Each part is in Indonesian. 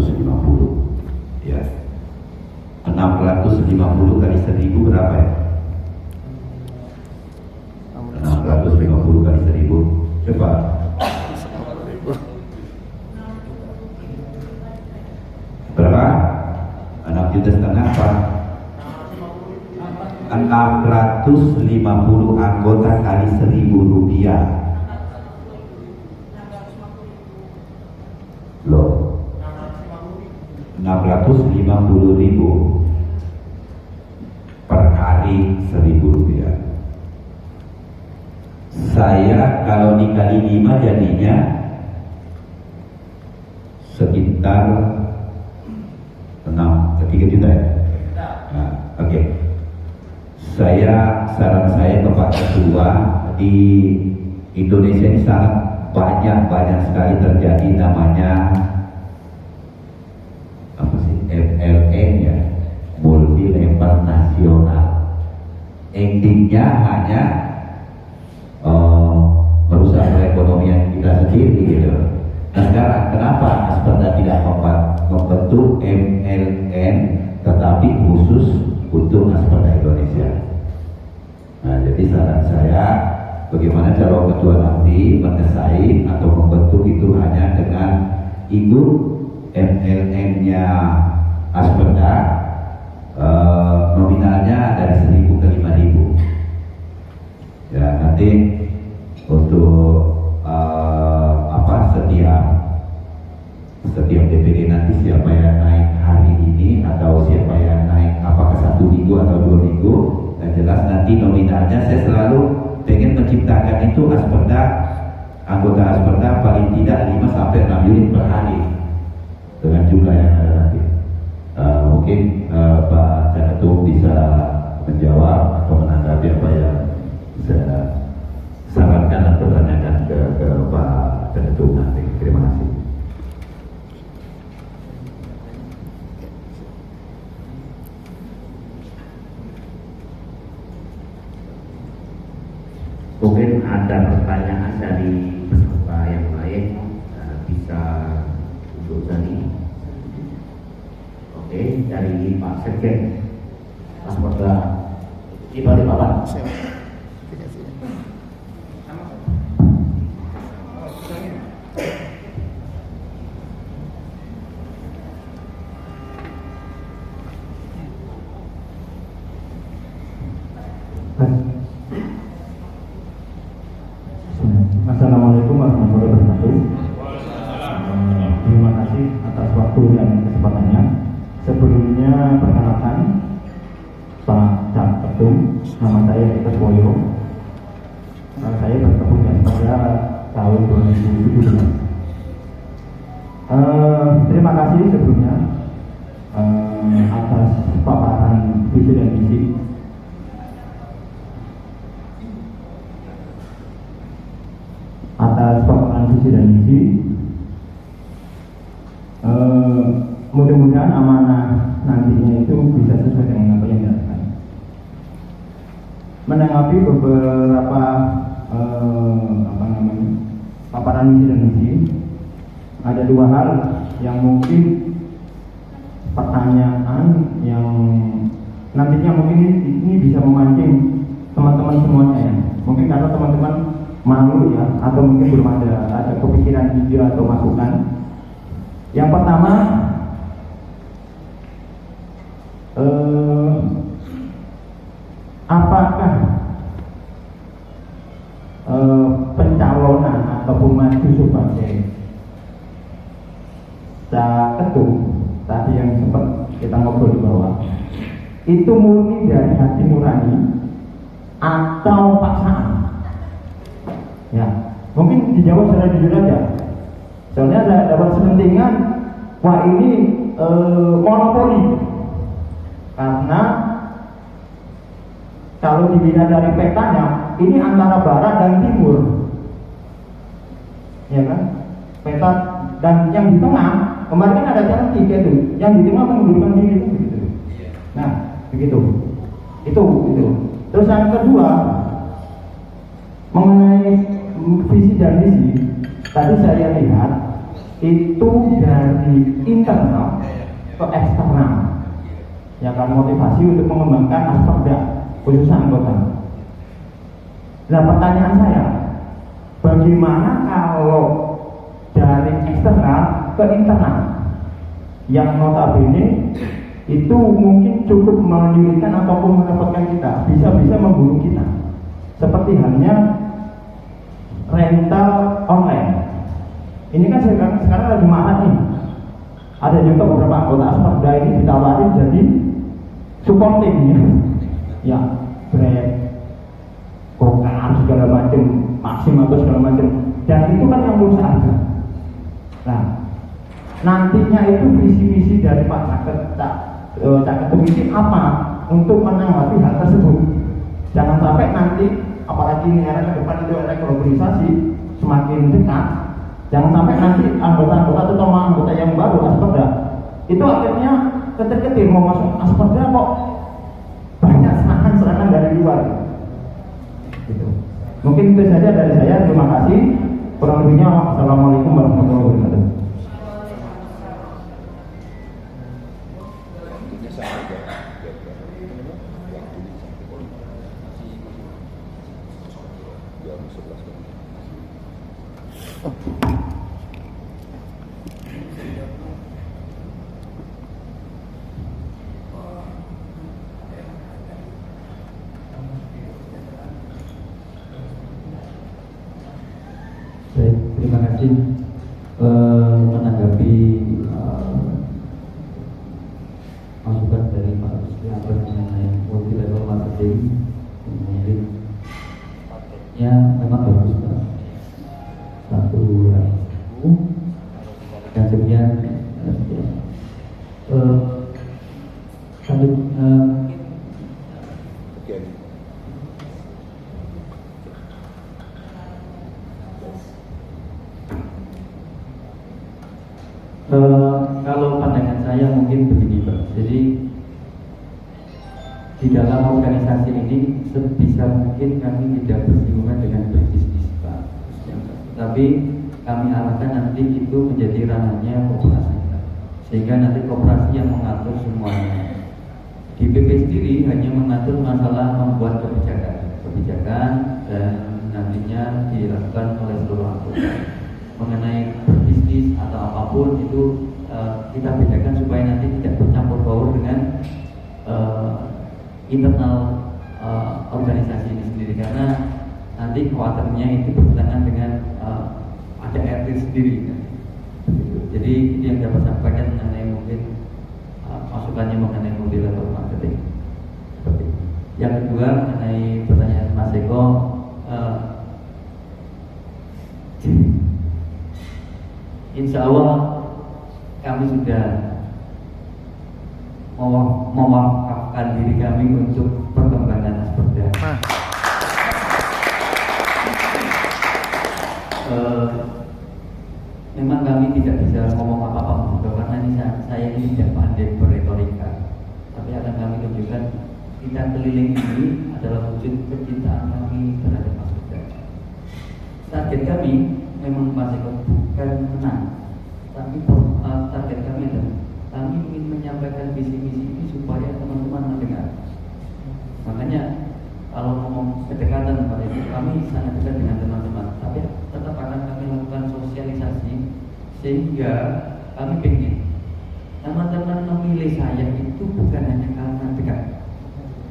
650 ya. 650 kali 1000 berapa ya? 650 kali 1000 coba. Berapa? 6,5 juta apa? 650 anggota kali 1.000 rupiah. Loh, 650.000 per hari 1.000 rupiah. Saya kalau dikali 5 jadinya sekitar 3 juta ya. Nah, oke. Saran saya ke Pak Ketua, di Indonesia ini sangat banyak sekali terjadi namanya apa sih, MLM ya, multi level nasional. Endingnya hanya merusak perekonomian kita sendiri gitu. Nah sekarang kenapa Asperda tidak membentuk MLM tetapi khusus untuk Asperda Indonesia? Nah jadi saran saya, bagaimana cara ketua nanti mendesain atau membentuk itu hanya dengan induk MLM-nya Asperda, nominalnya dari 1.000 ke 5.000 ya. Nanti untuk setiap DPD nanti siapa yang naik hari ini atau siapa yang naik apakah 1 minggu atau 2 minggu, dan jelas nanti nominalnya saya selalu pengen menciptakan itu Asperda, anggota Asperda paling tidak 5 sampai 6 unit per hari dengan jumlah yang ada nanti. Mungkin Pak Caketum bisa menjawab atau menanggapi apa yang saya sarankan atau tanyakan ke Pak Caketum nanti. Terima kasih. Mungkin ada pertanyaan dari peserta yang lain, bisa untuk tadi. Oke, dari Pak Sekjen Asperda di Balikpapan. Assalamualaikum warahmatullahi wabarakatuh. Terima kasih atas waktu dan kesempatannya. Sebelumnya perkenalkan, Pak Caketum, nama saya Eka Boyo. Saya bergabung pada tahun 2017. Terima kasih sebelumnya atas paparan visi dan misi. Atas paparan visi dan misi, mudah-mudahan amanah nantinya itu bisa sesuai dengan apa yang dilakukan. Menanggapi beberapa paparan visi dan misi, ada 2 hal yang mungkin pertanyaan yang nantinya mungkin ini bisa memancing teman-teman semuanya ya. Mungkin karena teman-teman malu ya, atau mungkin belum ada kepikiran ide atau masukan. Yang pertama, apakah pencalonan ataupun maju sebagai ketum tadi yang sempat kita ngobrol di bawah, itu murni dari hati nurani atau paksaan? Ya, mungkin dijawab secara jujur aja. Soalnya saya dapat selentingan, wah ini monopoli. Karena kalau dilihat dari petanya, ini antara barat dan timur, ya kan? Peta dan yang di tengah, kemarin kan ada jalan 3 itu, yang di tengah mengundurkan diri gitu. Nah, begitu. Itu. Terus yang kedua, mengenai visi dan misi, tadi saya lihat itu dari internal ke eksternal, ya kan, motivasi untuk mengembangkan Asperda khususnya anggota. Nah, pertanyaan saya, bagaimana kalau dari eksternal ke internal yang notabene itu mungkin cukup menyulitkan ataupun merepotkan kita, bisa-bisa membunuh kita, seperti halnya rental online. Ini kan sekarang lagi marak nih. Ada juga beberapa anggota Asperda ini ditawarin jadi supporting ya, Grab, Gokar segala macam, Maxim atau segala macam, dan itu kan yang merusak harga. Nah, nantinya itu visi-visi dari Pak Cak Ketum ini apa untuk menanggapi hal tersebut? Jangan sampai nanti, apalagi ini era ke depan itu era globalisasi semakin dekat, jangan sampai nanti anggota-anggota atau anggota yang baru Asperda itu akhirnya ketir-ketir mau masuk Asperda kok banyak serangan-serangan dari luar. Gitu. Mungkin itu saja dari saya. Terima kasih. Kurang lebihnya, assalamualaikum warahmatullahi wabarakatuh. Baik, terima kasih. Menanggapi masukan dari Pak Rusli mengenai multi level marketing, mungkin paketnya memang bagus Pak. Satu dan sekian kami kalau pandangan saya mungkin begini Pak. Jadi di dalam organisasi ini sebisa mungkin kami tidak bersinggungan dengan berbisnis Pak. Tapi kami arahkan nanti itu menjadi ranahnya koperasi, sehingga nanti koperasi yang mengatur semuanya. Di BP sendiri hanya mengatur masalah membuat kebijakan dan nantinya dilakukan oleh seluruh anggota. Mengenai berbisnis atau apapun itu kita bedakan supaya nanti tidak bercampur baur dengan internal organisasi ini sendiri, karena nanti khawatirnya itu bertentangan dengan ada RT sendiri kan? Jadi ini yang dapat sampaikan mengenai mungkin masukannya mengenai multi level marketing. Yang kedua mengenai pertanyaan Mas Eko, insya Allah kami sudah mewakafkan diri kami untuk perkembangan Asperda. Memang kami tidak bisa ngomong apa-apa karena ini saya ini tidak pandai berretorika, tapi akan kami tunjukkan kita keliling ini adalah wujud kecintaan kami terhadap Asperda. Target kami memang Mas Eko bukan menang, tapi target kami adalah kami ingin menyampaikan visi misi ini supaya teman-teman mendengar. Makanya kalau ngomong kedekatan Pak Eko, kami sangat dekat dengan teman-teman, tapi tetap akan kami lakukan sosialisasi sehingga kami ingin teman-teman memilih saya itu bukan hanya karena dekat,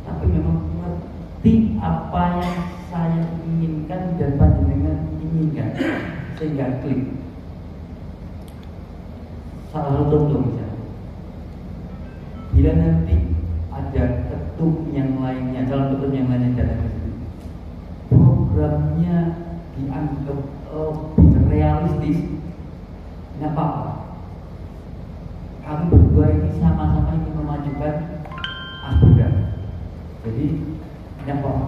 tapi memang mengerti apa yang saya inginkan dan panjenengan inginkan sehingga klik. Salah satu contoh misalnya, bila nanti ada ketum yang lainnya, calon ketum yang lainnya datang ke sini, programnya dianggap realistis, nggak apa-apa. Kami berdua ini sama-sama ingin memajukan Asperda, jadi nggak apa-apa.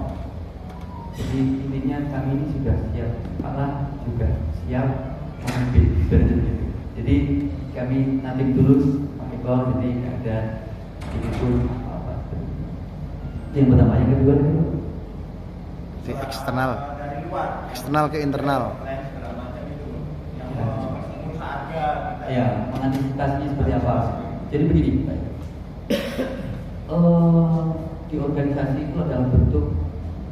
Jadi intinya kami ini sudah siap kalah, juga siap memimpin. Jadi kami nanti tulus Pak Eko, jadi nggak ada ini pun apa. Yang pertama, yang kedua itu di eksternal ke internal. Ya, mengantisipasinya seperti apa? Jadi begini, di organisasi itu adalah bentuk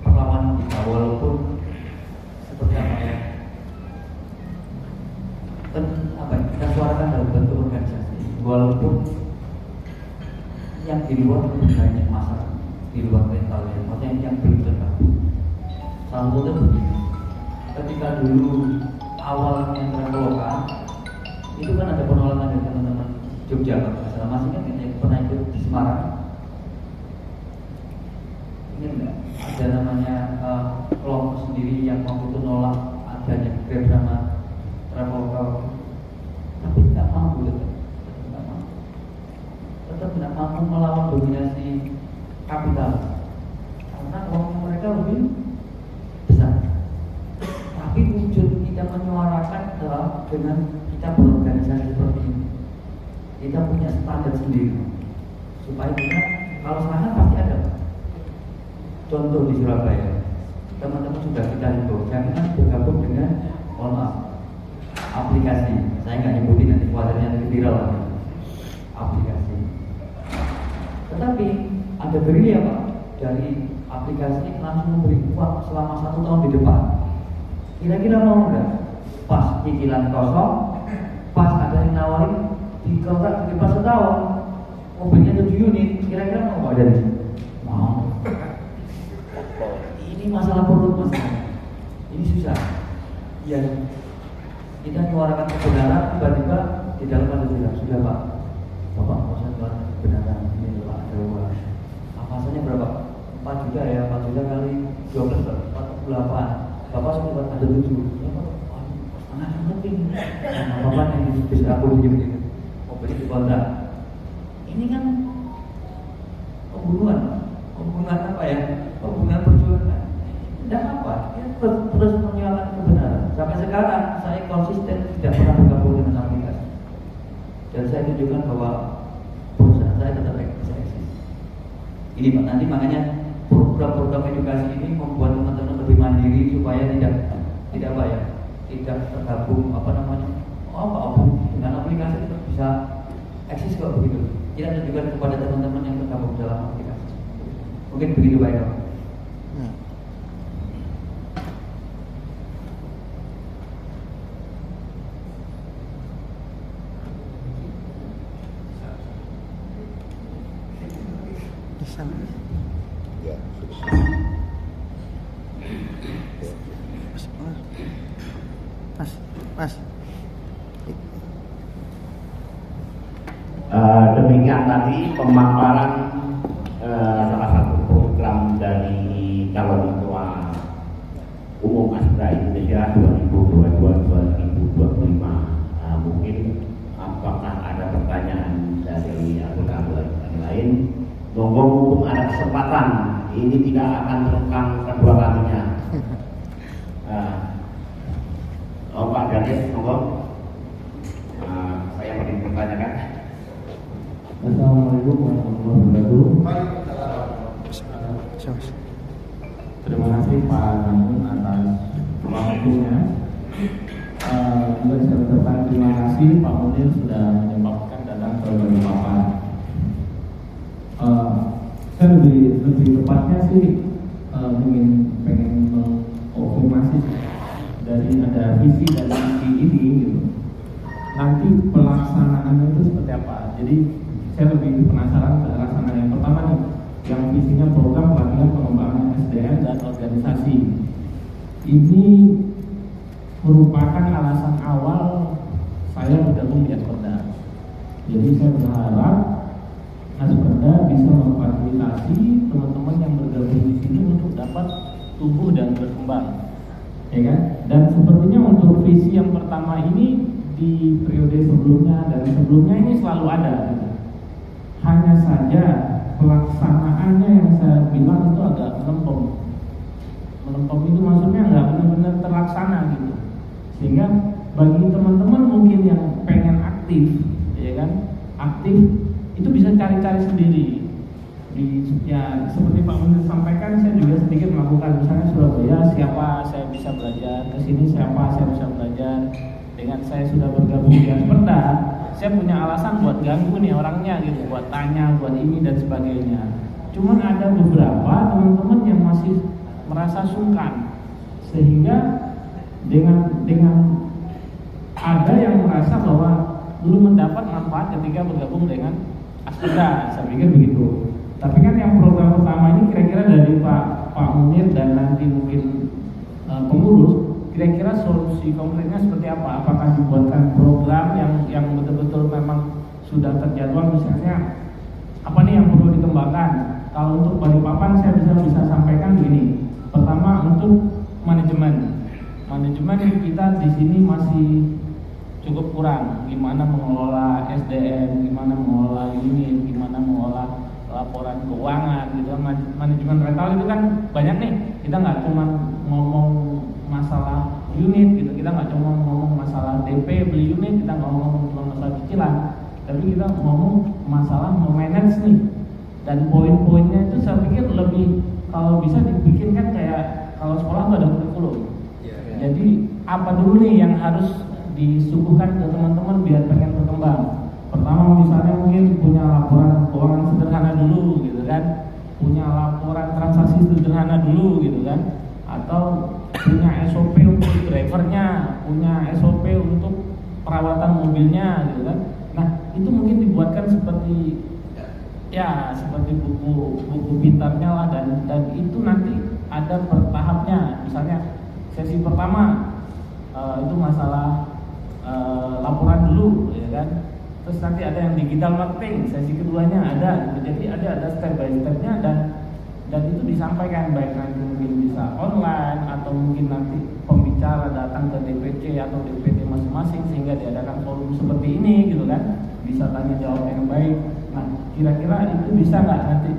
perlawanan kita, walaupun seperti apa ya? Kita suarakan dalam bentuk organisasi, walaupun yang di luar lebih banyak masalah, di luar mentalnya, maksudnya yang belum tergabung. Salah satunya begini, ketika dulu awalnya Traveloka itu kan ada penolakan dari teman-teman Jogja, masalah masih kan yang pernah ikut di Semarang. Ingat nggak? Ada namanya kelompok sendiri yang waktu itu nolak adanya Grab sama Traveloka, tapi tidak mampu, tetap tidak mampu melawan dominasi kapital, karena uang mereka lebih besar. Tapi wujud kita menyuarakan adalah dengan kita berorganisasi seperti ini. Kita punya standar sendiri, supaya kita kalau serangan pasti ada. Contoh di Surabaya, teman-teman sudah kita himbau jangan bergabung dengan, mohon maaf, aplikasi. Saya nggak nyebutin nanti khawatirnya nanti viral lagi. Aplikasi. Tetapi ada gerilya Pak dari aplikasi langsung memberi uang selama 1 tahun di depan. Kira-kira mau nggak? Pas cicilan kosong, pas ada yang nawarin di kontrak di pas setahun, mobilnya 7 unit, kira-kira mau nggak jadi? Mau. Ini masalah produk Mas. Ini susah. Ya, kita menyuarakan kebenaran, tiba-tiba di dalam ada bilang sudah Pak, Bapak mau saya keluarkan kebenaran ini Pak, ada uang. Apasannya berapa? 4 juta ya, 4 juta kali 12 48. Bapak sudah ada 7. Ya Pak, sangat penting. Bapak yang bisa aku pinjam mobil di kontrak. Ini kan pembunuhan apa ya? Pembunuhan perjuangan. Tidak apa, ya, terus menyuarakan kebenaran. Sampai sekarang saya konsisten tidak pernah bergabung dengan aplikasi. Dan saya tunjukkan bahwa perusahaan saya tetap bisa eksis. Ini Pak, nanti makanya program-program edukasi ini membuat teman-teman lebih mandiri supaya tidak apa ya, tidak tergabung dengan aplikasi tetap bisa eksis kok begitu. Kita tunjukkan kepada teman-teman yang tergabung dalam aplikasi. Mungkin begitu Pak Eko. Ya, Mas. Demikian tadi pemaparan salah satu program dari calon ketua umum Astra Indonesia 2022-2025. Mungkin apakah ada pertanyaan dari anggota yang lain? Monggo mumpung ada kesempatan, ini tidak akan terekam kedua kalinya. Pak Gadis, monggo. Saya ingin bertanyakan. Assalamualaikum warahmatullahi wabarakatuh. Terima kasih Pak Namun atas waktunya. Juga saya ucapkan terima kasih Pak Munir sudah menyempatkan datang ke Balikpapan. Saya lebih tepatnya sih pengen mengkonfirmasi dari ada visi dan misi ini gitu. Nanti pelaksanaannya itu seperti apa? Jadi saya lebih penasaran pelaksanaan yang pertama nih, yang visinya program pelatihan pengembangan SDM dan organisasi. Ini merupakan alasan awal saya bergabung di Asperda. Jadi saya berharap Asperda bisa memfasilitasi teman-teman yang bergabung di sini untuk dapat tumbuh dan berkembang, ya kan? Dan sepertinya untuk visi yang pertama ini di periode sebelumnya dan sebelumnya ini selalu ada. Gitu. Hanya saja pelaksanaannya yang saya bilang itu agak melempem. Melempem itu maksudnya nggak benar-benar terlaksana gitu. Sehingga bagi teman-teman mungkin yang pengen aktif, ya kan, aktif itu bisa cari-cari sendiri. Ya seperti Pak Menteri sampaikan, saya juga sedikit melakukan, misalnya Surabaya siapa saya bisa belajar, ke sini siapa saya bisa belajar, dengan saya sudah bergabung di Asperda, saya punya alasan buat ganggu nih orangnya gitu, buat tanya, buat ini dan sebagainya. Cuman ada beberapa teman-teman yang masih merasa sungkan, sehingga dengan ada yang merasa bahwa belum mendapat manfaat ketika bergabung dengan Asperda, saya pikir begitu. Tapi kan yang program pertama ini kira-kira dari Pak Munir dan nanti mungkin pengurus, kira-kira solusi konkretnya seperti apa? Apakah dibuatkan program yang betul-betul memang sudah terjadwal, misalnya apa nih yang perlu dikembangkan? Kalau untuk Balikpapan saya bisa sampaikan begini. Pertama, untuk manajemen kita di sini masih cukup kurang. Gimana mengelola SDM, gimana mengelola unit, gimana mengelola laporan keuangan gitu. Manajemen rental itu kan banyak nih. Kita nggak cuma ngomong masalah unit gitu, kita nggak cuma ngomong masalah DP beli unit, kita nggak ngomong cuma masalah cicilan, tapi kita ngomong masalah memanage nih. Dan poin-poinnya itu saya pikir lebih, kalau bisa dibikinkan kayak kalau sekolah nggak ada kurikulum. Jadi apa dulu nih yang harus disuguhkan ke teman-teman biar pengen berkembang? Pertama, misalnya mungkin punya laporan keuangan sederhana dulu gitu kan, punya laporan transaksi sederhana dulu gitu kan, atau punya SOP untuk drivernya, punya SOP untuk perawatan mobilnya gitu kan. Nah, itu mungkin dibuatkan seperti seperti buku pintarnya lah, dan itu nanti ada bertahapnya. Misalnya sesi pertama itu masalah laporan dulu ya kan. Terus nanti ada yang digital marketing, sesi keduanya ada gitu. Jadi ada step by stepnya, dan itu disampaikan baik nanti mungkin bisa online atau mungkin nanti pembicara datang ke DPC atau DPD masing-masing sehingga diadakan forum seperti ini gitu kan, bisa tanya jawab yang baik. Nah, kira-kira itu bisa nggak nanti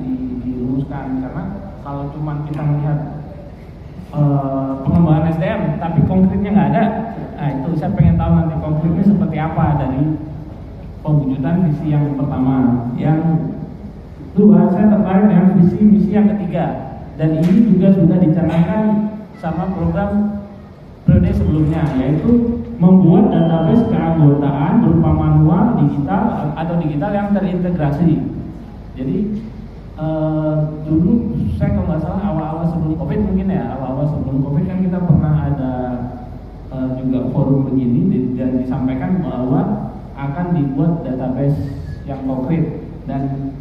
dirumuskan? Karena kalau cuma kita melihat pengembangan SDM tapi konkretnya nggak ada, nah itu saya pengen tahu nanti konkretnya seperti apa dari pemwujudan visi yang pertama. Yang kedua, saya tertarik dengan visi misi yang ketiga, dan ini juga sudah dicanangkan sama program periode sebelumnya, yaitu membuat database keanggotaan berupa manual, digital atau digital yang terintegrasi. Jadi dulu saya kalau nggak salah awal-awal sebelum COVID mungkin ya, awal-awal sebelum COVID kan kita pernah ada juga forum begini dan disampaikan bahwa akan dibuat database yang konkret, dan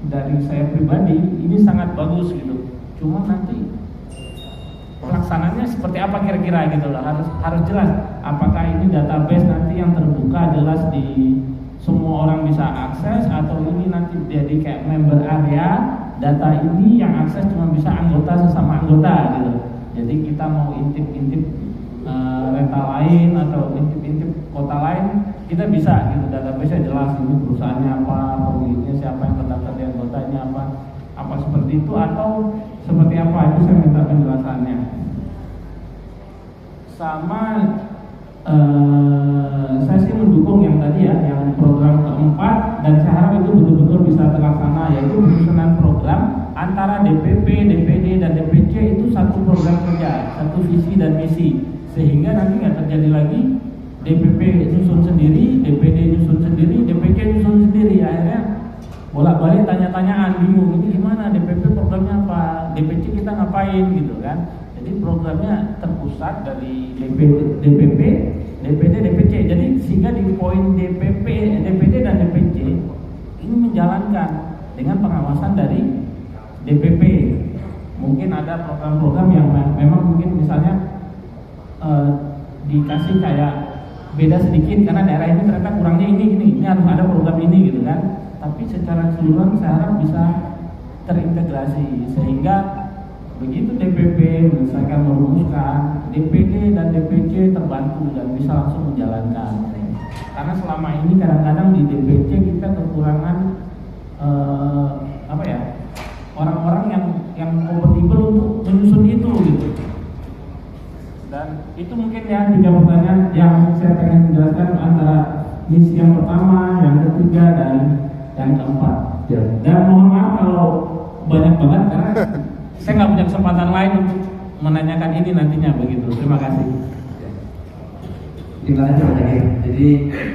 dari saya pribadi ini sangat bagus gitu. Cuma nanti pelaksananya seperti apa kira-kira gitu loh, harus jelas. Apakah ini database nanti yang terbuka jelas di semua orang bisa akses, atau ini nanti jadi kayak member area, data ini yang akses cuma bisa anggota sesama anggota gitu. Jadi kita mau intip-intip rental lain atau intip-intip kota lain, kita bisa gitu, database-nya jelas ini perusahaannya apa, pemiliknya siapa, yang terdaftar di anggotanya apa seperti itu, atau seperti apa, itu saya minta penjelasannya. Sama saya sih mendukung yang tadi ya, yang program keempat, dan saya harap itu betul-betul bisa terlaksana, yaitu penyusunan program antara DPP, DPD, dan DPC itu satu program kerja, satu visi dan misi, sehingga nanti nggak terjadi lagi DPP nyusun sendiri, DPD nyusun sendiri, DPC nyusun sendiri, akhirnya bolak-balik tanya-tanyaan, bingung ini gimana, DPP programnya apa, DPC kita ngapain gitu kan. Jadi programnya terpusat dari DPP, DPD, DPC. Jadi sehingga di poin DPP, DPD dan DPC ini menjalankan dengan pengawasan dari DPP. Mungkin ada program-program yang memang mungkin misalnya dikasih kayak beda sedikit karena daerah ini ternyata kurangnya ini harus ada program ini gitu kan. Tapi secara keseluruhan saya harap bisa terintegrasi sehingga begitu DPP misalkan merumuskan, DPD dan DPC terbantu dan bisa langsung menjalankan. Karena selama ini kadang-kadang di DPC kita kekurangan orang-orang yang kompatibel untuk menyusun itu gitu. Dan itu mungkin ya 3 pertanyaan yang saya pengen menjelaskan antara misi yang pertama, yang ketiga, dan yang keempat. Dan mohon maaf kalau banyak banget karena saya nggak punya kesempatan lain untuk menanyakan ini nantinya begitu. Terima kasih. Terima kasih Pak Zakir. Jadi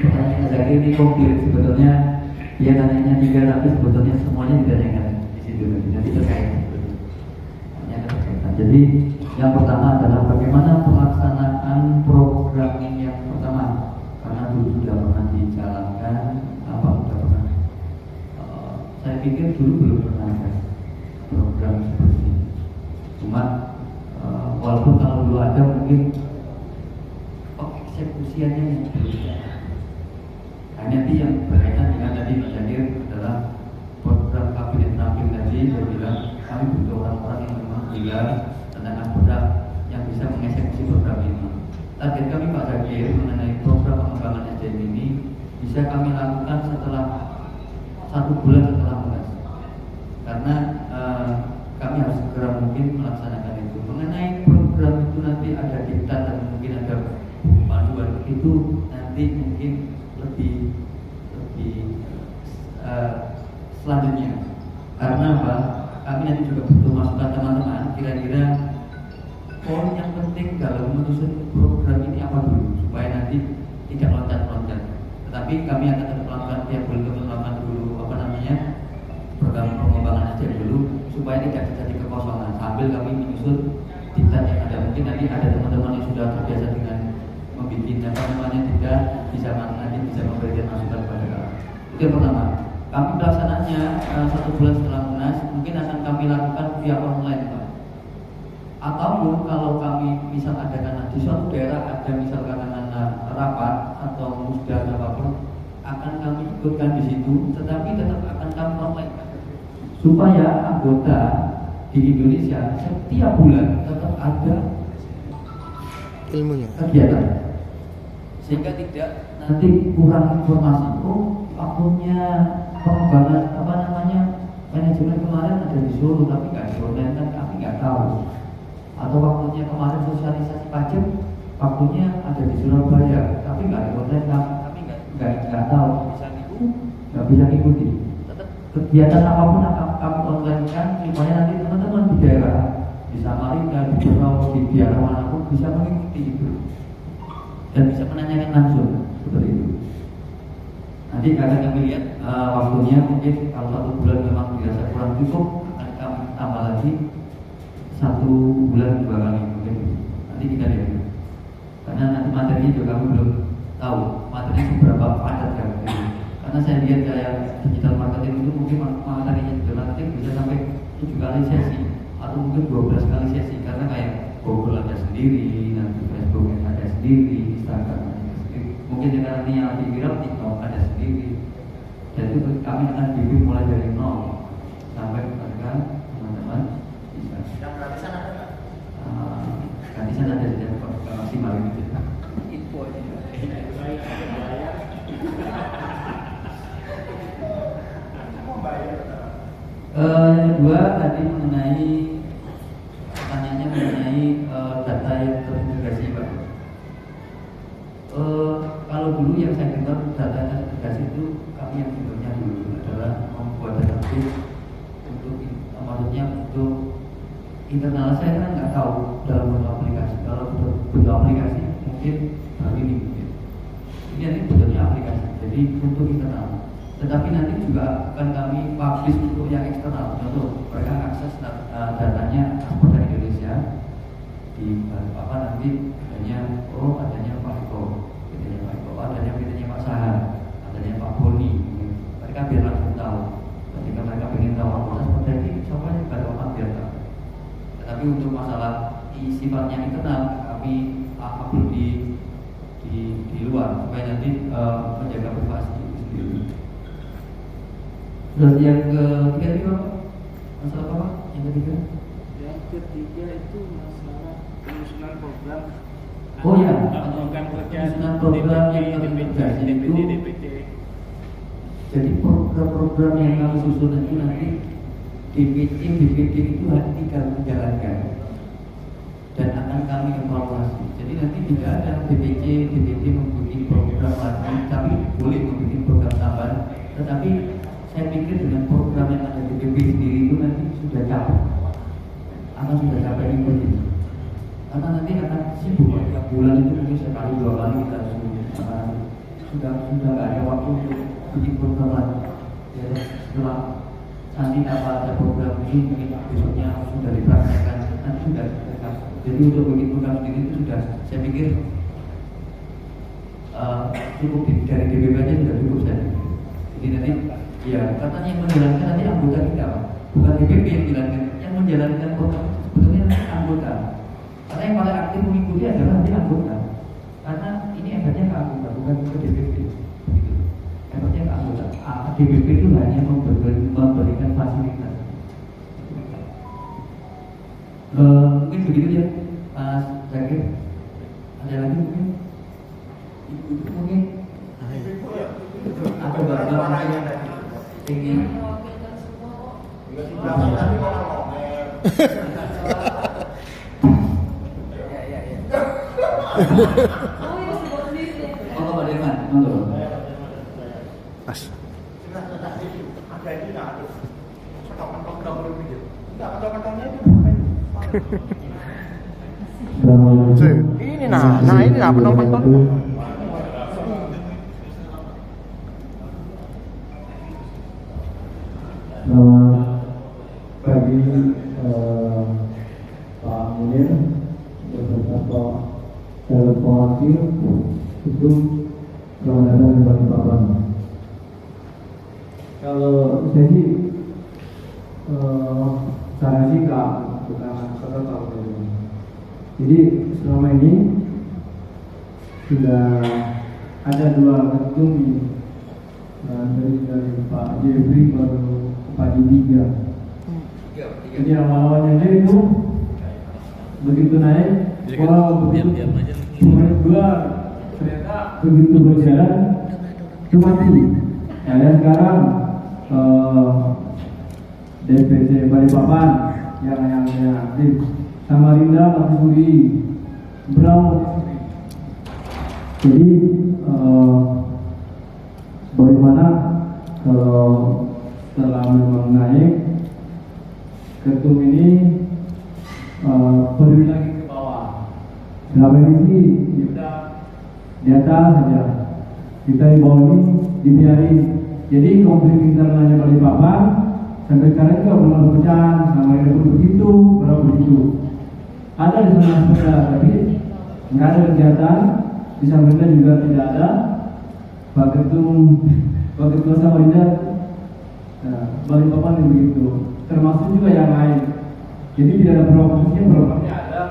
pertanyaan Pak Zakir ini komplit sebetulnya. Dia tanyanya 3 tapi sebetulnya semuanya ditanyakan di situ. Nanti terkait. Jadi yang pertama adalah bagaimana pelaksanaan program yang pertama, karena dulu sudah pernah dijalankan, apa sudah pernah? Saya pikir dulu belum pernah ada program seperti ini. Cuma walaupun kalau dulu ada mungkin pengeksekusiannya yang belum. Nah, nanti yang berkaitan dengan tadi Pak Zakir adalah program kabinet namping tadi. Saya bilang kami butuh orang-orang yang memang gila tentang produk yang bisa mengeksekusi program ini. Target kami Pak Zakir mengenai program pengembangan SDM ini bisa kami lakukan setelah 1 bulan setelah Munas, karena kami harus segera mungkin melaksanakan itu. Mengenai program itu nanti ada diktat dan mungkin ada panduan itu nanti mungkin lebih selanjutnya, karena apa? Kami nanti juga butuh masukan teman-teman. Kira-kira poin yang penting dalam menyusun program ini apa dulu, supaya nanti tidak loncat-loncat. Tetapi kami akan tetap melakukan tiap bulan melakukan dulu program pengembangan SDM dulu, supaya tidak terjadi kekosongan. Sambil kami menyusun diktat yang ada. Mungkin nanti ada teman-teman yang sudah terbiasa dengan membuat tidak bisa nanti bisa memberikan masukan kepada kami. Itu yang pertama. Kami pelaksananya 1 bulan setelah Munas mungkin akan kami lakukan via online, Pak. Ataupun kalau kami misal adakan di suatu daerah ada misalkan rapat atau musda atau apapun, akan kami ikutkan di situ, tetapi tetap akan kami online, supaya anggota di Indonesia setiap bulan tetap ada ilmunya, kegiatan, sehingga tidak nanti kurang informasi. Oh, waktunya pengembangan manajemen kemarin ada di Solo tapi nggak di online, kan kami nggak tahu. Atau waktunya kemarin sosialisasi pajak, waktunya ada di Surabaya tapi nggak di online, kami nggak tahu, nggak bisa ngikuti. Tetap kegiatan apapun akan kami online kan, supaya nanti teman-teman di daerah, di Samarinda, di Jawa, di daerah manapun bisa mengikuti itu dan bisa menanyakan langsung seperti itu. Nanti karena kami lihat waktunya mungkin kalau 1 bulan memang dirasa kurang cukup, akan kami tambah lagi 1 bulan 2 kali mungkin. Nanti kita lihat. Karena nanti materinya juga kami belum tahu materinya seberapa padat kan. Karena saya lihat kayak digital marketing itu mungkin materinya digital marketing bisa sampai 7 kali sesi atau mungkin 12 kali sesi, karena kayak Google ada sendiri, nanti Facebook ada sendiri, Instagram ada sendiri, mungkin yang nantinya lebih viral TikTok ada sendiri. Dan itu kami akan bimbing mulai dari 0 sampai kepada teman-teman bisa. Yang gratisan ada nggak? Gratisan ada tidak maksimal gitu. Info aja. Yang kedua tadi mengenai pertanyaannya mengenai data yang terintegrasi, Pak. Kalau dulu yang saya dengar data terintegrasi itu kami yang sebelumnya dulu adalah membuat database untuk maksudnya untuk internal. Saya kan nggak tahu dalam bentuk aplikasi. Kalau bentuk aplikasi mungkin hari ini mungkin ini nanti bentuknya aplikasi. Jadi untuk internal. Tetapi nanti juga akan kami publish untuk yang eksternal. Contoh, mereka akses datanya Aspoda Indonesia di nanti adanya Pak Eko, adanya PT-nya Pak Sahar, adanya Pak Boni. Mereka biar langsung tahu. Ketika mereka ingin tahu apa Aspoda ini, coba pada orang biar tahu. Tetapi untuk masalah sifatnya internal, kami upload di luar supaya nanti menjaga privasi itu sendiri. Terus yang ketiga itu apa? Masalah apa? Yang ketiga? Yang ketiga itu masalah penyusunan program. Oh ya, bukan kerja penyusunan program yang terintegrasi itu. DPT. Jadi program-program yang kami susun itu nanti DPT itu hanya tinggal menjalankan dan akan kami evaluasi. Jadi nanti tidak ada DPT membuat program lagi, tapi boleh membuat program tambahan. Tetapi saya pikir dengan program yang ada di DPT sendiri itu nanti sudah capek, akan sudah capek ikuti. Karena nanti nanti akan sibuk tiap bulan itu mungkin sekali 2 kali kita sudah nggak ada waktu untuk bikin program lagi. Ya, setelah nanti apa ada program ini mungkin besoknya sudah dipraktekkan, nanti sudah dekat. Jadi untuk bikin program sendiri itu sudah saya pikir cukup dari DPP aja sudah cukup saya. Jadi nanti ya katanya yang menjalankan nanti anggota kita, bukan DPP yang menjalankan. Yang menjalankan program sebetulnya anggota. Karena yang paling aktif mengikuti adalah nanti anggota. Karena ini efeknya ke anggota, bukan ke DPP. Gitu. Efeknya ke anggota. DPP itu hanya memberikan fasilitas. Mungkin begitu ya, Mas Zakir. Ada lagi mungkin? Ibu mungkin? Atau bapak yang ingin? Oh, Pak Dirman, monggo. Mas. Ini nah penonton. Selamat pagi Pak Munir beserta Pak Calon Wakil itu selamat datang di Balikpapan. Kalau saya sih saya sih bukan kata tahu. Jadi selama ini sudah ada 2 ketum dari Pak Jeffrey baru Pak Diga. Jadi awal-awalnya itu begitu naik, kalau begitu dua ternyata begitu berjalan cuma mati. Ya, dan sekarang DPC Balikpapan yang aktif, Samarinda, Matisuri, Brown. Jadi bagaimana kalau setelah memang naik ketum ini peduli lagi ke bawah. Selama ini sih kita di atas saja, kita di bawah ini dibiarin. Jadi konflik internalnya Balikpapan sampai sekarang juga belum ada pecahan. Selama ini pun begitu, berapa begitu. Ada di sana sepeda, tapi nggak ada kegiatan. Di Samarinda juga tidak ada. Pak Ketua Samarinda Balikpapan yang begitu, termasuk juga yang lain. Jadi tidak ada programnya ada,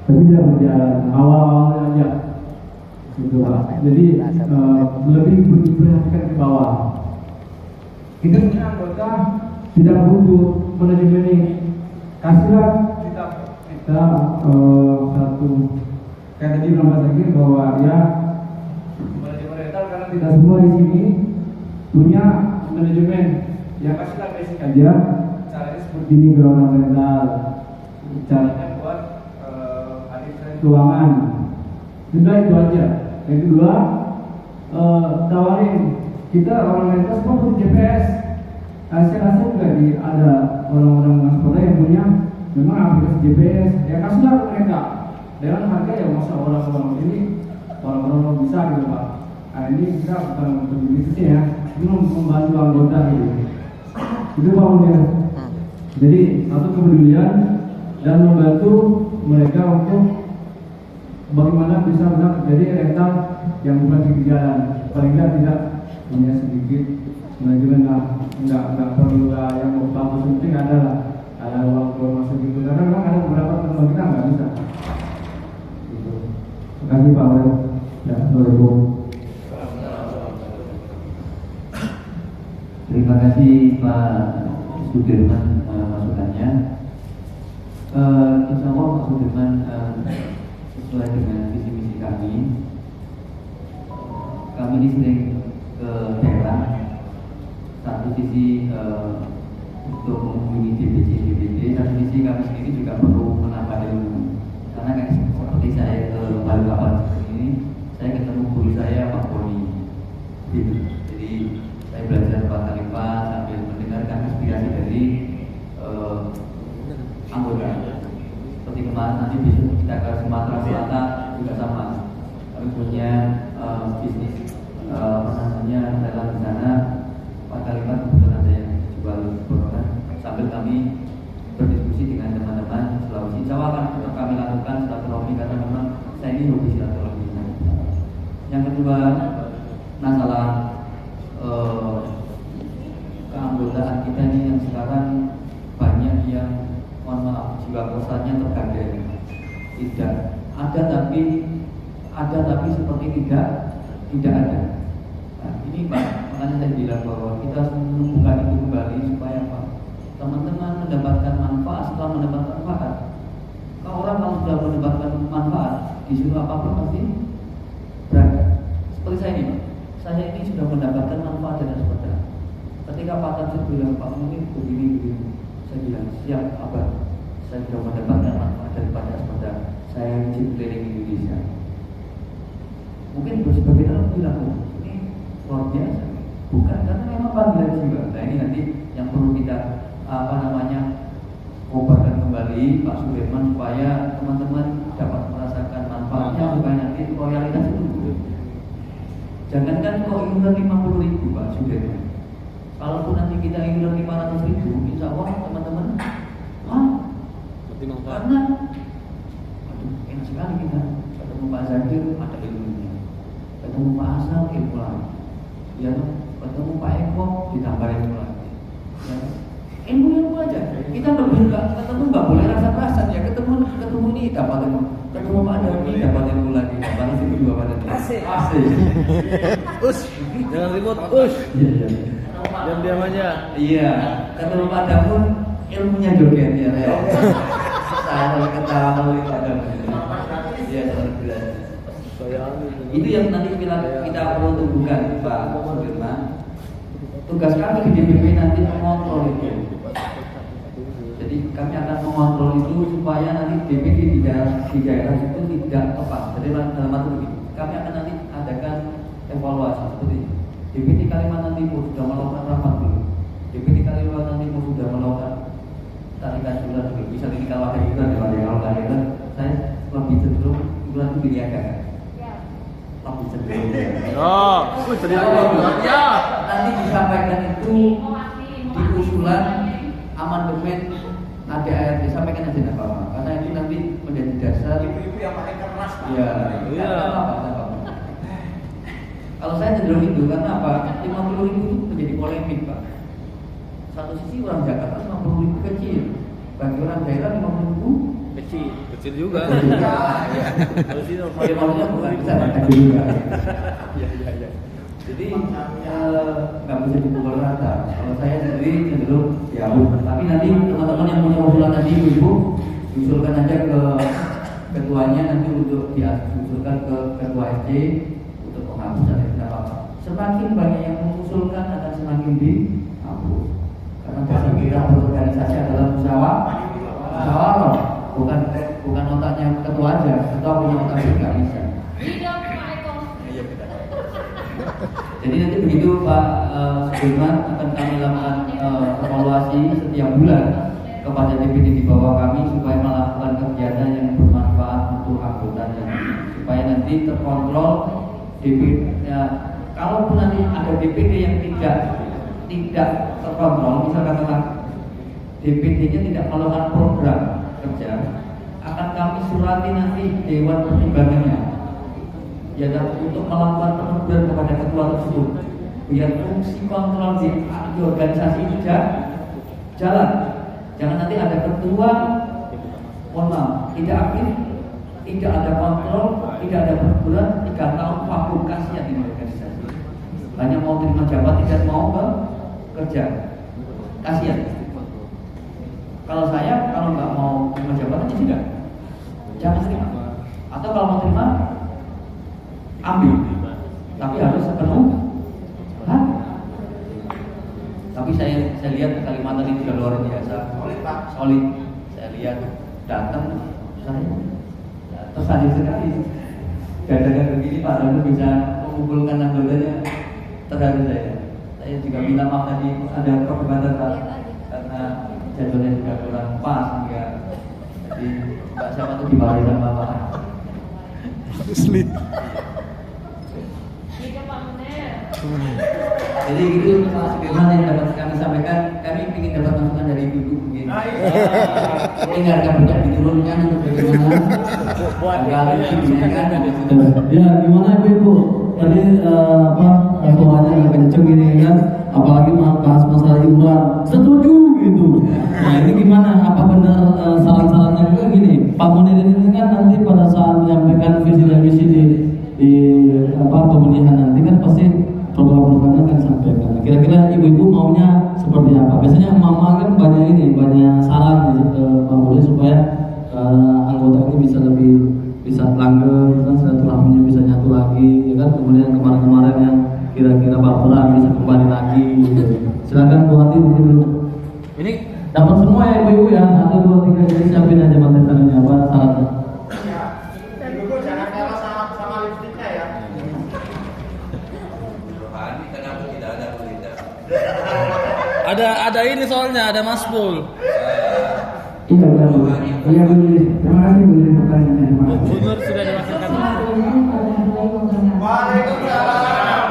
tapi tidak berjalan. Awal-awalnya aja, gitu Pak. Jadi lebih diperhatikan ke bawah. Kita punya anggota tidak butuh manajemen ini. Kasihlah kita satu kayak tadi Bapak Zakir bahwa ya manajemen rental karena tidak semua di sini punya manajemen. Ya kasihlah basic aja. Caranya seperti ini ground rental. Caranya buat administrasi keuangan. Sudah itu aja. Yang kedua tawarin kita orang rental semua punya GPS. Saya rasa juga ada orang-orang transporter yang punya memang aplikasi GPS. Ya kasihlah ke mereka dengan harga yang masa orang-orang ini orang-orang bisa gitu Pak. Nah ini kita bukan untuk bisnisnya ya, ini membantu anggota gitu. Itu Pak Munir. Jadi satu kepedulian dan membantu mereka untuk bagaimana bisa benar terjadi rental yang bukan di jalan. Paling tidak punya sedikit manajemen nggak perlu yang utama penting ada uang keluar masuk gitu. Karena memang ada beberapa teman kita nggak bisa. Gitu. Terima kasih Pak Munir. Ya, Assalamualaikum. Terima kasih Pak Sudirman masukannya. Insya Allah Pak Sudirman sesuai dengan visi misi kami. Kami ini sering ke daerah. Satu sisi untuk mengunjungi DPC, satu sisi kami sendiri juga perlu menambah ilmu. Karena kayak seperti saya ke Balikpapan ini, saya ketemu guru saya Pak Boni. Gitu. Jadi saya belajar bahasa lipat sambil mendengarkan aspirasi dari anggota. Seperti kemarin nanti besok kita kita ke Sumatera Selatan juga sama. Kami punya bisnis dalam di sana. Pak Kalimat kebetulan ada yang jual produk sambil kami berdiskusi dengan teman-teman Sulawesi. Insya Allah akan kami lakukan silaturahmi karena memang saya ini hobi silaturahmi. Yang kedua, masalah keanggotaan kita ini yang sekarang banyak yang mohon maaf jiwa korsanya tergadai. Tidak ada tapi seperti tidak ada. Nah, ini Pak, makanya saya bilang bahwa kita harus membuka itu kembali supaya Pak, teman-teman mendapatkan manfaat setelah mendapatkan manfaat. Kalau orang kalau sudah mendapatkan manfaat disuruh apapun pasti berangkat. Seperti saya ini Pak, saya ini sudah mendapatkan manfaat dari sepeda. Ketika Pak Tanjir bilang Pak Munir begini, saya bilang siap Abah, saya sudah mendapatkan manfaat daripada sepeda. Saya izin keliling Indonesia. Mungkin sebagian orang bilang ini luar biasa, bukan karena memang panggilan jiwa. Nah ini nanti yang perlu kita kobarkan kembali Pak Sudirman supaya teman-teman dapat merasakan manfaatnya supaya nanti loyalitas itu. Jangankan kok iuran 50.000 Pak Sudirman. Kalaupun nanti kita iuran 500.000, insya Allah teman-teman, karena enak sekali kita ketemu Pak Zakir ada ilmunya, ketemu Pak Asal ilmu lain, ya, ketemu Pak Eko ditambah ilmu lain, ya, ilmu aja. Kita ketemu nggak boleh rasa-rasa ya, ketemu ini dapat ilmu, ketemu Pak Dami dapat ilmu lagi, dapat ilmu juga pada asik. Jangan ribut, Iya. diam aja. Iya, ketemu Pak Damun ilmunya joget ya. Saya ketahui Pak Damun. Iya, itu yang nanti kita perlu tumbuhkan Pak Sudirman. Tugas kami di DPP nanti mengontrol itu. Jadi kami akan mengontrol itu supaya nanti DPP di daerah itu tidak tepat. Jadi dalam arti begini, kami akan nanti adakan evaluasi seperti ini. DPT Kalimantan Timur sudah melakukan rapat dulu. DPT Kalimantan Timur sudah melakukan tarikan bulan dulu. Misal ini kalau ada iuran, kalau ada iuran, saya lebih cenderung iuran itu dilihatkan. Lebih cenderung. Nanti disampaikan itu di usulan amandemen ADART, sampaikan aja nggak apa-apa. Karena itu nanti menjadi dasar. Ibu-ibu yang pakai keras. Iya. Kalau saya cenderung itu karena apa? 50.000 itu menjadi polemik Pak. Satu sisi orang Jakarta 50.000 kecil, bagi orang daerah 50.000 kecil juga. Ya maksudnya bukan bisa kata juga. Iya. Jadi nggak bisa dipukul rata. Kalau saya sendiri cenderung ya, tapi nanti teman-teman yang punya usulan tadi ibu usulkan aja ke ketuanya nanti untuk diusulkan ke ketua SC untuk penghapusan apa. Semakin banyak yang mengusulkan akan semakin dihapus. Karena dasar kita berorganisasi adalah musyawarah, bukan otaknya ketua aja, ketua punya otak juga bisa. Jadi nanti begitu Pak Sudirman akan kami lakukan evaluasi setiap bulan kepada DPD di bawah kami supaya melakukan kegiatan yang bermanfaat untuk anggotanya, supaya nanti terkontrol DPD. Ya, kalaupun nanti ada DPD yang tidak terkontrol, misalkan DPD-nya tidak melakukan program kerja, akan kami surati nanti Dewan Pertimbangannya. Ya, untuk melakukan peneguran kepada ketua tersebut biar fungsi kontrol di organisasi itu jalan. Jangan nanti ada ketua tidak aktif, tidak ada kontrol, tidak ada peneguran, 3 tahun vakum, kasihan di organisasi. Hanya mau terima jabatan, tidak mau kerja, kasihan. Kalau nggak mau terima jabatan ya sudah, jangan terima. Atau kalau mau terima, ambil, tapi harus sepenuh hati. Tapi saya lihat Kalimantan ini sudah luar biasa, solid. Saya lihat datang, saya tersanjung sekali. Gada-gada begini Pak Danu bisa mengumpulkan anggotanya, terharu saya. Saya juga minta maaf tadi ada perdebatan Pak, karena jadwalnya juga kurang pas hingga Jadi Mbak siapa tuh dibalik sama Pak. Asli. Jadi itu Mas Firman yang dapat kami sampaikan. Kami ingin dapat masukan dari ibu mungkin. Ini harga berat diturunkan untuk bagaimana? Agar dinaikkan. Ya gimana ibu? Tadi suaranya agak kenceng ini kan, apalagi bahas masalah iuran. Setuju gitu. Nah ini gimana? Apa benar saran-sarannya juga gini? Pak Munir ini kan nanti pada saat menyampaikan visi dan misi di pemilihan nanti kan pasti program-programnya akan disampaikan. Kira-kira ibu-ibu maunya seperti apa? Biasanya mama kan banyak saran Pak Munir supaya anggota ini bisa langgeng, kan silaturahminya bisa nyatu lagi, ya kan? Kemudian kemarin-kemarin yang kira-kira baperan bisa kembali lagi. Gitu. Silakan Bu Hati mungkin dulu. Ini dapat semua ya ibu-ibu ya, 1, 2, 3 jadi siapin aja materi-materinya apa sarannya. Ibu jangan kalah sama lipstiknya ya. Kenapa tidak ada berita? Ada ini soalnya, ada Mas Pul. Iya Bu. Iya Bu. Terima kasih Bu pertanyaannya. Benar sudah dimaksudkan. Waalaikumsalam.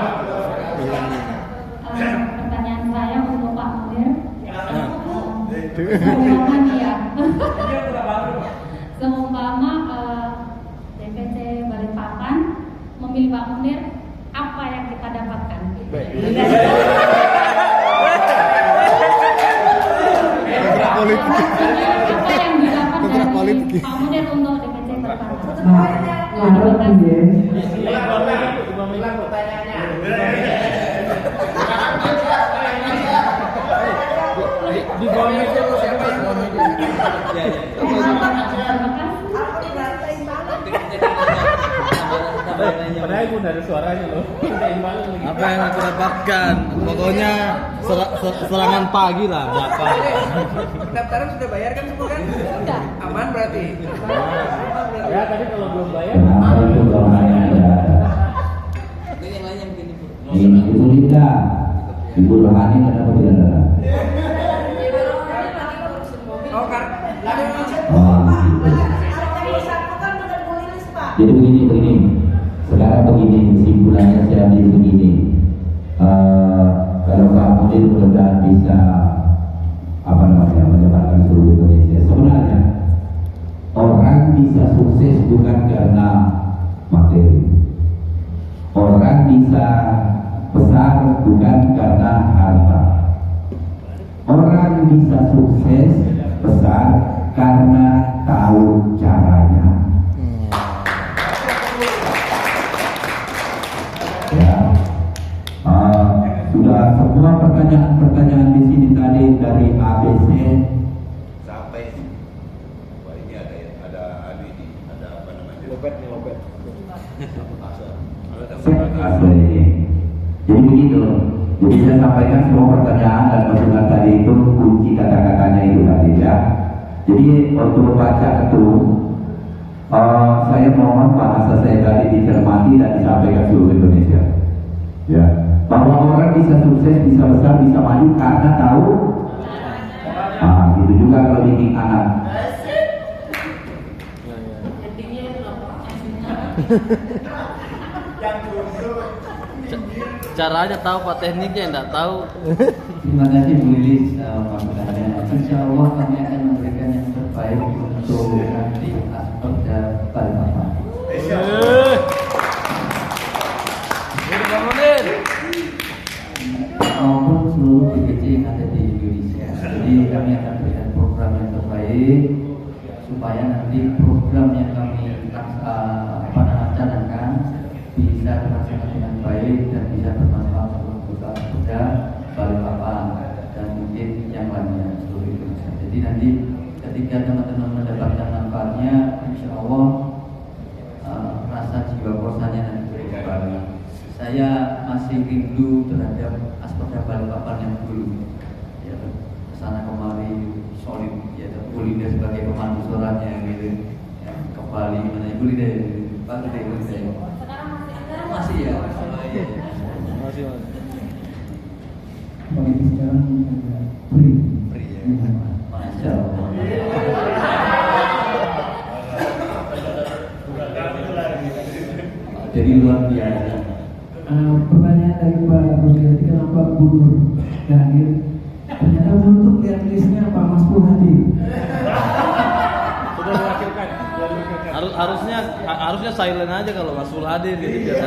Pertanyaan saya untuk Pak Munir. Seumpama nih ya. Seumpama DPC Balikpapan memilih Pak Munir, apa yang kita dapatkan? Apa yang didapat dari Pak Munir untuk DPC Balikpapan? Di bawah meja lu siapa? Padahal gue dari suaranya loh. Apa yang aku dapatkan? Pokoknya serangan pagi lah dapat. Pendaftaran sudah bayar kan semua kan? Sudah. Aman berarti. Ya tadi kalau belum bayar. Kenapa itu kalau hanya tidak ada? Yang lain yang begini. Ini Ibu Linda, Ibu Rohani kenapa tidak ada? Oh kan? Oh, gitu. Jadi begini. Sekarang begini, kesimpulannya saya ambil begini. Kalau Pak Munir mudah-mudahan bisa menyebarkan seluruh Indonesia. Sebenarnya orang bisa sukses bukan karena materi. Orang bisa besar bukan karena harta. Orang bisa sukses besar karena tahu caranya. Ya, sudah semua pertanyaan di sini tadi dari ABC sampai ini ada apa namanya? Lopet. Jadi begitu. Jadi saya sampaikan semua pertanyaan dan masukan tadi itu kunci kata-katanya itu tadi ya. Jadi waktu membaca itu saya mohon bahasa saya tadi dicermati dan disampaikan seluruh Indonesia. Ya, bahwa orang bisa sukses, bisa besar, bisa maju karena tahu. Gitu juga kalau didik anak. Caranya tahu, Pak, tekniknya enggak tahu. Terima kasih Bu Lilis masukannya. Insya Allah kami akan memberikan yang terbaik untuk nanti Asperda Balikpapan. Maupun seluruh DPC yang ada di Indonesia. Jadi kami akan berikan program yang terbaik supaya nanti program yang kami canangkan bisa terlaksana dengan baik dan bisa bermanfaat untuk anggota Asperda Balikpapan dan mungkin yang lainnya seluruh Indonesia. Jadi nanti ketika teman-teman mendapatkan manfaatnya, insya Allah rasa jiwa korsanya nanti berkembang. Saya masih rindu terhadap Asperda Balikpapan yang dulu, ya, kesana kemari solid, ya, Bu Linda sebagai pemandu suaranya gitu, ya, ke Bali mana Ibu Linda, Pak Linda. Masih ya, iya. Masih. Politik sekarang free. Masya Allah. luar biasa. Pertanyaan dari Pak Rusdi, kenapa Bu Nur nggak hadir? Ternyata Bu Nur tuh lihat listnya Pak Mas Pur hadir. Sudah diwakilkan. Harusnya silent aja kalau Mas Pur hadir jadi biar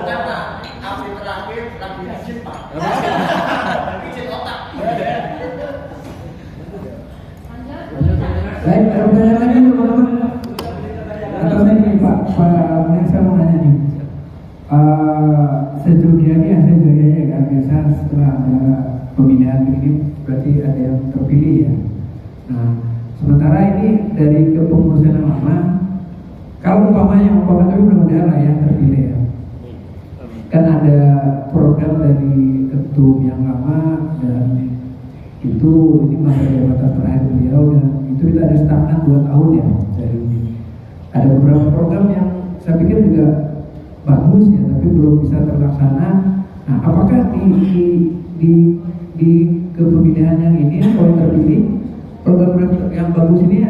datang. Api terakhir lagi izin Pak. Izin otak. Baik, ada pertanyaan lagi teman-teman? Atau saya nih Pak Munir, saya mau nanya nih. Sejogianya kan biasa setelah ada pemilihan ini berarti ada yang terpilih ya. Nah, sementara ini dari kepengurusan yang lama, kalau umpamanya tapi belum ada lah yang terpilih ya. Kan ada program dari ketum yang lama dan itu ini masa jabatan terakhir beliau dan itu kita ada stagnan 2 tahun ya dari ini. Ada beberapa program yang saya pikir juga bagus ya tapi belum bisa terlaksana. Nah, apakah di kepemilihan yang ini kalau terpilih program-program yang bagus ini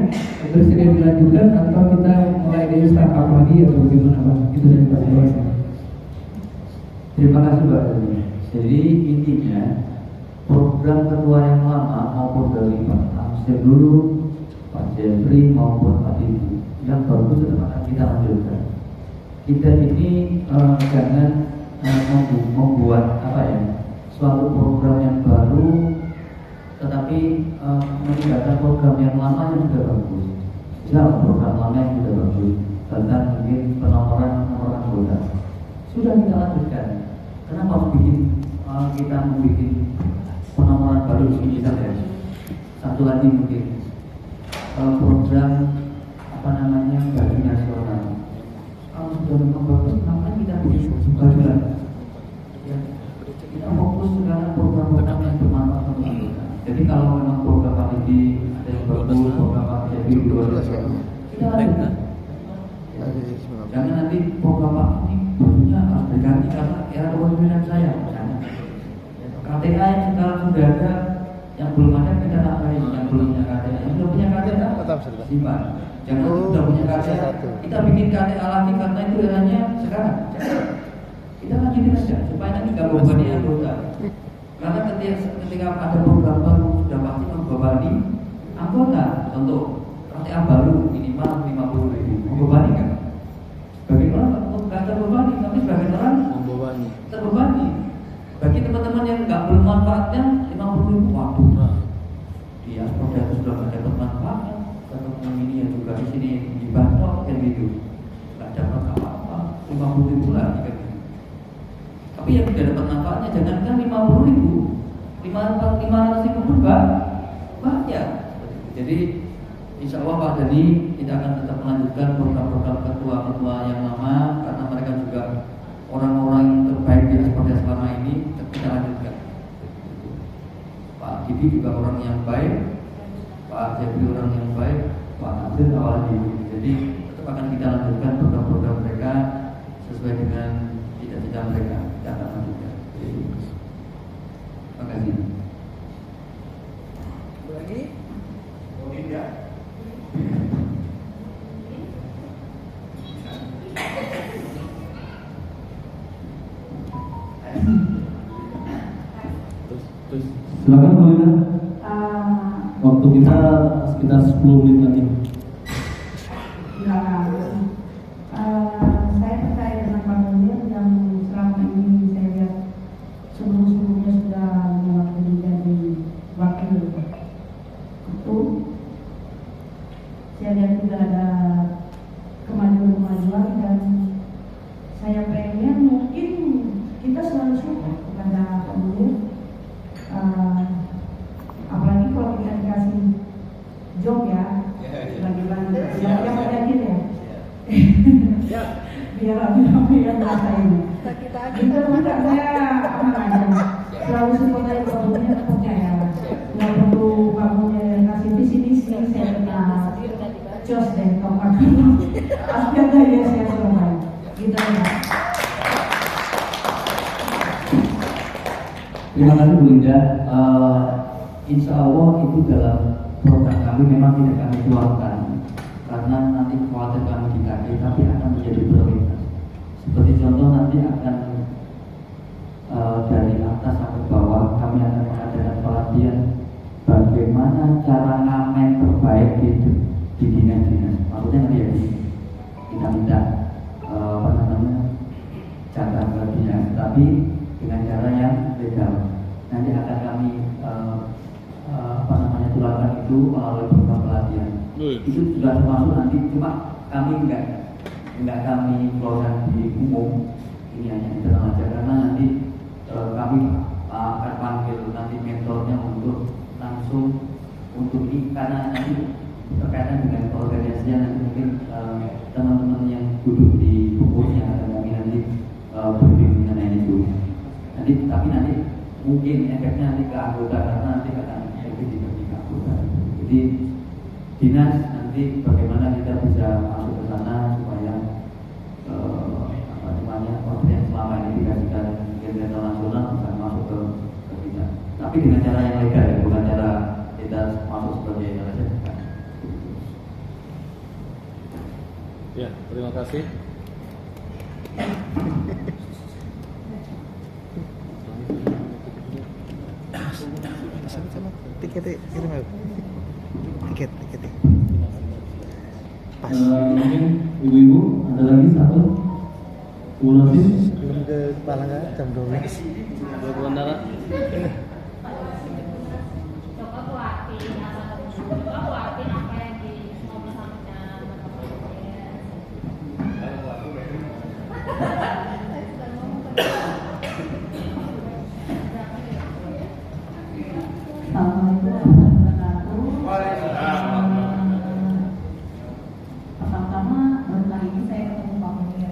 bersedia dilanjutkan atau kita mulai dari startup lagi atau bagaimana Pak? Itu dari Pak Dewas. Terima kasih Pak Dani. Jadi intinya program ketua yang lama maupun dari Pak Amsir dulu, Pak Jeffrey maupun Pak Didi yang bagus akan kita lanjutkan. Kita ini jangan membuat suatu program yang baru, tetapi meninggalkan program yang lama yang sudah bagus. Misal program lama yang sudah bagus tentang mungkin penomoran anggota sudah kita lanjutkan. Kenapa kita membuat penomoran baru ini saja? Satu lagi mungkin program bagi nasional. Kalau sudah memang bagus, kenapa kita bikin baju lagi? Ya, kita fokus sekarang program-program yang bermanfaat untuk anggota. Jadi kalau memang program Pak Didi ada yang bagus, program Pak Dewi juga kita lanjutkan. Jangan nanti program Pak ini bajunya harus berganti karena era kepemimpinan saya misalnya. KTA yang sekarang sudah ada, yang belum ada kita tambahin, yang belum punya KTA, yang sudah punya KTA simpan. Jangan sudah punya KTA, kita bikin KTA lagi karena itu eranya sekarang. Kita lanjutin aja supaya nanti nggak membebani anggota. Karena ketika ada program baru sudah pasti membebani anggota untuk KTA baru minimal 50.000. Membebani kan? Bagaimana nggak terbebani, tapi sebagian orang terbebani. Bagi teman-teman yang nggak bermanfaatnya 50.000, waduh, dia sudah dapat manfaatnya. Teman-teman ini yang juga di sini dibantu dan gitu, nggak dapat apa-apa, 50.000 lagi kan. Tapi yang tidak dapat manfaatnya jangankan 50.000, 500.000 pun banyak. Jadi insya Allah Pak Dhani kita akan tetap melanjutkan program-program ketua-ketua yang lama karena mereka juga orang-orang yang terbaik di seperti selama ini kita lanjutkan. Pak Didi juga orang yang baik, Pak Jeffrey orang yang baik, Pak Nasir awalnya. Jadi tetap akan kita lanjutkan program-program mereka sesuai dengan cita-cita mereka. Kita akan lanjutkan. Terima kasih. Lagi? Oh tidak. Silakan Bu Lina. Waktu kita sekitar 10 menit lagi. Saya percaya dengan Pak Munir yang selama ini saya lihat sebelum-sebelumnya sudah menjadi wakil ketum. Saya lihat sudah ada kemajuan-kemajuan dan saya pengen mungkin kita selalu support kepada Pak Munir. Apalagi kalau kita dikasih job ya, bagaimana yang yakin ya, biar rame-rame yang ngerasain. Itu bukan saya selalu support dari Pak Munir, percaya nggak perlu kamu kasih visi-visi, saya kenal jos deh kalau kamu aspirasi ya saya selesai gitu ya. Terima kasih Bu Linda. Insya Allah itu dalam program kami memang tidak kami tuangkan karena nanti khawatir kami dikasih, tapi akan menjadi prioritas. Seperti contoh nanti akan dari atas sampai bawah kami akan mengadakan pelatihan bagaimana cara ngamen terbaik di dinas-dinas. Maksudnya nanti ya kita minta cara ke dinas, tapi dengan cara yang legal. Nanti akan kami tularkan itu melalui program pelatihan. Itu sudah termasuk nanti, cuma kami enggak kami keluarkan di umum, ini hanya internal aja karena nanti kami akan panggil nanti mentornya untuk langsung untuk karena nanti berkaitan dengan organisasinya, nanti mungkin teman-teman yang duduk di pengurusnya akan kami nanti briefing mengenai itu. Tapi nanti mungkin efeknya nanti ke anggota karena nanti akan efek dibagi ke anggota. Jadi dinas nanti bagaimana kita bisa masuk ke sana supaya waktu yang selama ini dikasihkan internasional nasional bisa masuk ke kita. Tapi dengan cara yang legal ya, bukan cara kita masuk sebagai LSM. Ya, terima kasih. Tiket. Pas. Mungkin ibu-ibu ada lagi satu. Ulangi. Belum ke kepala nggak jam 12. Buat bandara. Pertama, kali ini saya ketemu Pak Munir.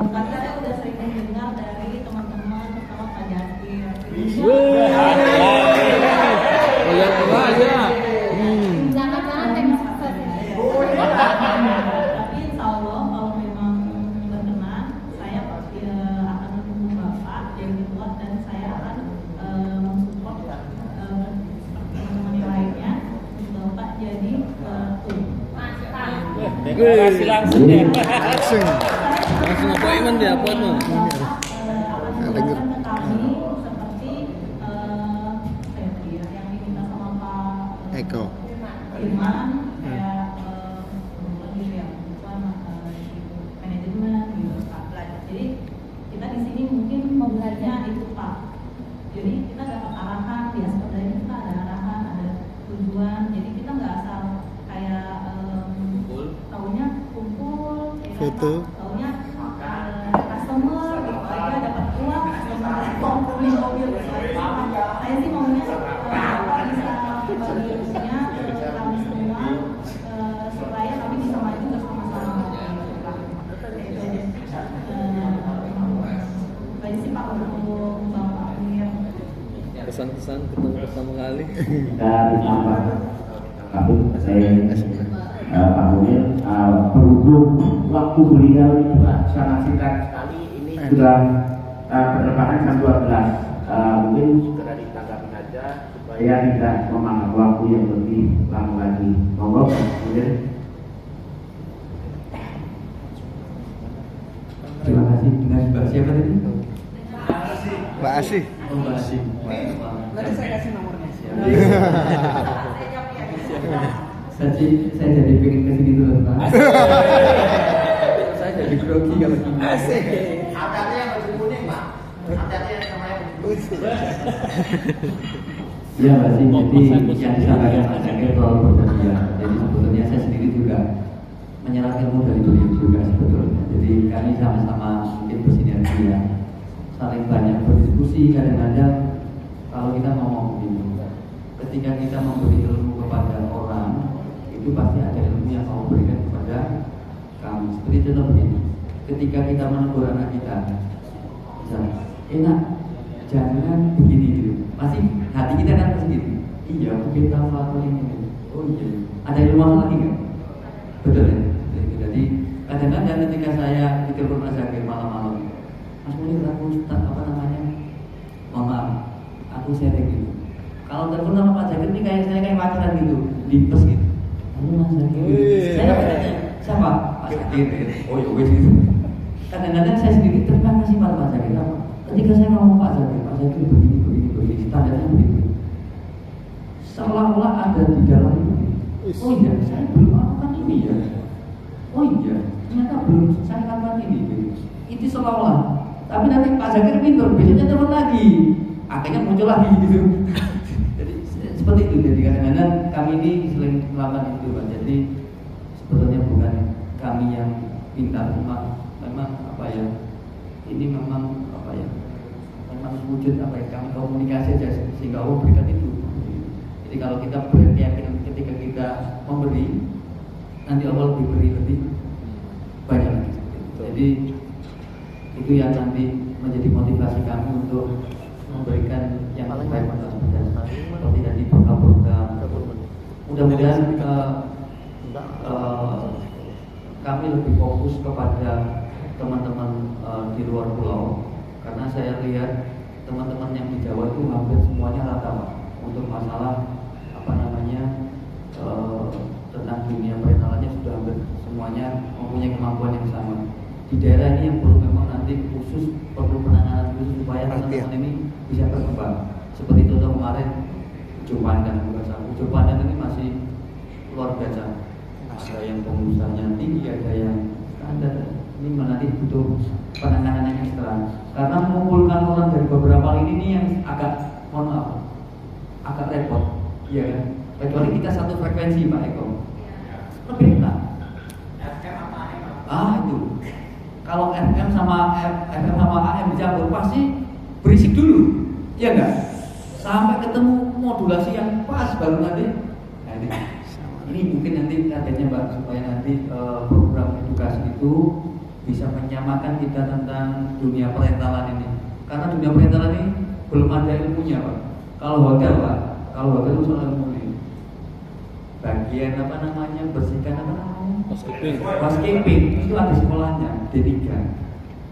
Karena saya udah sering mendengar dari teman-teman terutama Pak Jakir. Jangan-jangan tema sukses. Tapi insya Allah kalau memang berkenan, saya pasti akan mendukung Bapak yang kuat dan saya akan mensupport teman-teman yang lainnya untuk Bapak jadi Deklarasi langsung ya. Langsung appointment ya, appointment. akan menjelaskan ke kami seperti yang diminta sama Pak Eko. Irman kayak manajemen gitu Pak. Jadi kita di sini mungkin membelanya itu Pak. Jadi kita dapat arahan di aspek dari kita ada arahan, ada tujuan. Jadi kita nggak asal kayak taunya kumpul, Foto. taunya customer gitu aja dapat uang, customer beli mobil. Saya sih maunya Bapak bisa bagi ilmunya ke kami semua supaya kami bisa maju bersama-sama. Baik sih Pak untuk Bapak Munir. Kesan-kesan ketemu pertama kali. Kita ditambah kabut saya Pak Munir berhubung waktu beliau juga sangat singkat sekali, ini sudah penerbangan jam 12. Mungkin segera ditanggapi saja supaya tidak memakan waktu yang lebih lama lagi. Monggo Pak Munir. Terima kasih. Dengan Mbak siapa tadi? Mbak Asih. Oh, Mbak Asih. Nanti saya kasih nomornya. Saya jadi pengen kesini dulu Pak. Saya jadi grogi kalau gini. Asik. Hati-hati yang baju kuning Pak. Hati-hati yang namanya Ya Mbak Sih, jadi yang disampaikan Pak Jakir soal bersedia. Jadi sebetulnya saya sendiri juga menyerap ilmu dari beliau juga sebetulnya. Jadi kami sama-sama mungkin bersinergi ya, saling banyak berdiskusi. Kadang-kadang kalau kita ngomong begini, ketika kita memberi ilmu kepada orang, itu pasti ada ilmu yang kamu berikan kepada kami. Seperti contoh begini, ketika kita menegur anak kita, misalnya, enak, jangan begini gitu. Pasti hati kita kan sendiri. Iya, mungkin kamu lakukan ini. Oh iya, ada ilmu lagi nggak? Betul ya. Jadi kadang-kadang ketika saya ditelepon Mas Jakir malam-malam, Mas Munir aku apa namanya, mohon maaf, aku sharing gitu. Kalau telepon sama Pak Jakir ini kayak saya kayak pacaran gitu, dipes gitu. Ini Mas Zakir. Saya tanya, siapa? Mas Zakir. Oh ya wes gitu. Kadang-kadang saya sendiri terima kasih pada Pak Zakir. Ketika saya ngomong Pak Zakir begini, standarnya begini. Seolah-olah ada di dalam itu. Oh iya, saya belum melakukan ini ya. Oh iya, ternyata belum saya lakukan ini. Itu seolah-olah. Tapi nanti Pak Zakir pintar, besoknya telepon lagi. Akhirnya muncul lagi gitu. Jadi seperti itu. Jadi kadang-kadang kami ini sering melakukan itu Pak. Jadi sebetulnya bukan kami yang pintar, memang apa ya? Ini memang apa ya? Memang wujud apa ya? Kami komunikasi aja sehingga Allah berikan itu. Jadi kalau kita berkeyakinan ketika kita memberi, nanti Allah diberi lebih banyak lagi. Jadi itu yang nanti menjadi motivasi kami untuk memberikan yang terbaik pada kita. Seperti tadi program-program. Mudah-mudahan kami lebih fokus kepada teman-teman di luar pulau, karena saya lihat teman-teman yang di Jawa itu hampir semuanya rata untuk masalah apa namanya tentang dunia perinalannya sudah hampir semuanya mempunyai kemampuan yang sama. Di daerah ini yang perlu memang nanti khusus perlu penanganan khusus supaya teman-teman ini bisa berkembang. Seperti itu kemarin Ujo Pandan ini masih luar biasa. Ada yang pengusahanya tinggi, ada yang standar. Ini nanti butuh penanganan yang ekstra. Karena mengumpulkan orang dari beberapa lini ini yang agak, mohon maaf, agak repot, iya kan? Kecuali kita satu frekuensi Pak Eko, lebih enak. Itu. Kalau FM sama AM dicampur pasti berisik dulu, iya enggak? Sampai ketemu modulasi yang pas baru nanti. Nah, ini mungkin nanti targetnya Mbak supaya nanti program edukasi itu bisa menyamakan kita tentang dunia perentalan ini. Karena dunia perentalan ini belum ada ilmunya Pak. Kalau hotel itu soal ilmu ini. Bagian apa namanya bersihkan apa namanya? Housekeeping itu ada sekolahnya D3.